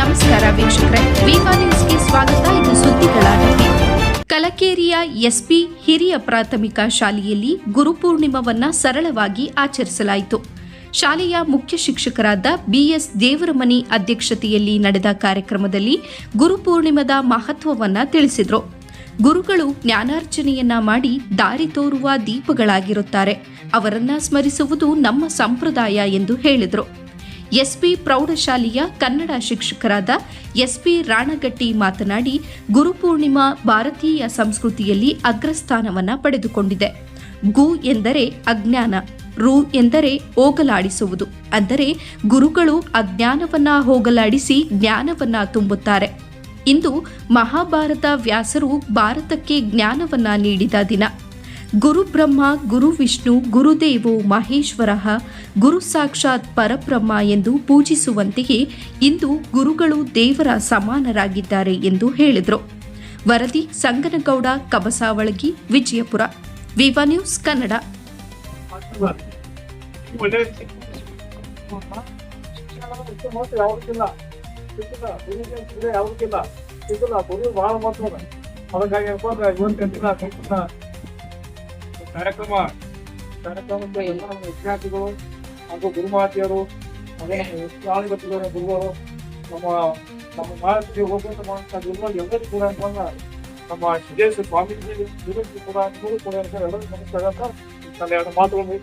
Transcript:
ನಮಸ್ಕಾರ ವೀಕ್ಷಕರೇ, ವಿವಾ ನ್ಯೂಸ್ಗೆ ಸ್ವಾಗತ. ಇದು ಸುದ್ದಿಗಳ ನಡೆ. ಕಲಕೇರಿಯ ಎಸ್ಪಿ ಹಿರಿಯ ಪ್ರಾಥಮಿಕ ಶಾಲೆಯಲ್ಲಿ ಗುರುಪೂರ್ಣಿಮವನ್ನ ಸರಳವಾಗಿ ಆಚರಿಸಲಾಯಿತು. ಶಾಲೆಯ ಮುಖ್ಯ ಶಿಕ್ಷಕರಾದ ಬಿಎಸ್ ದೇವರಮನಿ ಅಧ್ಯಕ್ಷತೆಯಲ್ಲಿ ನಡೆದ ಕಾರ್ಯಕ್ರಮದಲ್ಲಿ ಗುರುಪೂರ್ಣಿಮದ ಮಹತ್ವವನ್ನ ತಿಳಿಸಿದರು. ಗುರುಗಳು ಜ್ಞಾನಾರ್ಜನೆಯನ್ನ ಮಾಡಿ ದಾರಿ ತೋರುವ ದೀಪಗಳಾಗಿರುತ್ತಾರೆ. ಅವರನ್ನ ಸ್ಮರಿಸುವುದು ನಮ್ಮ ಸಂಪ್ರದಾಯ ಎಂದು ಹೇಳಿದರು. ಎಸ್ಪಿ ಪ್ರೌಢಶಾಲೆಯ ಕನ್ನಡ ಶಿಕ್ಷಕರಾದ ಎಸ್ಪಿ ರಾಣಗಟ್ಟಿ ಮಾತನಾಡಿ, ಗುರುಪೂರ್ಣಿಮಾ ಭಾರತೀಯ ಸಂಸ್ಕೃತಿಯಲ್ಲಿ ಅಗ್ರಸ್ಥಾನವನ್ನು ಪಡೆದುಕೊಂಡಿದೆ. ಗು ಎಂದರೆ ಅಜ್ಞಾನ, ರು ಎಂದರೆ ಹೋಗಲಾಡಿಸುವುದು. ಅಂದರೆ ಗುರುಗಳು ಅಜ್ಞಾನವನ್ನ ಹೋಗಲಾಡಿಸಿ ಜ್ಞಾನವನ್ನ ತುಂಬುತ್ತಾರೆ. ಇಂದು ಮಹಾಭಾರತ ವ್ಯಾಸರು ಭಾರತಕ್ಕೆ ಜ್ಞಾನವನ್ನ ನೀಡಿದ ದಿನ. ಗುರು ಬ್ರಹ್ಮ, ಗುರು ವಿಷ್ಣು, ಗುರುದೇವೋ ಮಹೇಶ್ವರಃ, ಗುರು ಸಾಕ್ಷಾತ್ ಪರಬ್ರಹ್ಮ ಎಂದು ಪೂಜಿಸುವಂತೆಯೇ ಇಂದು ಗುರುಗಳು ದೇವರ ಸಮಾನರಾಗಿದ್ದಾರೆ ಎಂದು ಹೇಳಿದರು. ವರದಿ ಸಂಗನಗೌಡ ಕಬಸಾವಳಗಿ, ವಿಜಯಪುರ. ವಿವಾ ನ್ಯೂಸ್ ಕನ್ನಡ. ಕಾರ್ಯಕ್ರಮದ ಎಲ್ಲ ನಮ್ಮ ವಿದ್ಯಾರ್ಥಿಗಳು ಹಾಗೂ ಗುರುಮಾತೆಯರು ಹಾಗೂ ಶಾಲೆಗಳು ಗುರುಗಳು ನಮ್ಮ ಭಾರತೀಯ ಹೋಗುವಂತ ಮಾಡುವಂತ ಗುರುಗಳು ಎಲ್ಲರಿಗೂ ಕೂಡ ನಮ್ಮ ಸಿದ್ದೇಶ್ವರ ಸ್ವಾಮೀಜಿ ಕೂಡ ಎಲ್ಲರಿಗೂ ನಮಸ್ಕಾರ ಅಂತ ನನ್ನ ಎರಡು ಮಾತುಗಳನ್ನು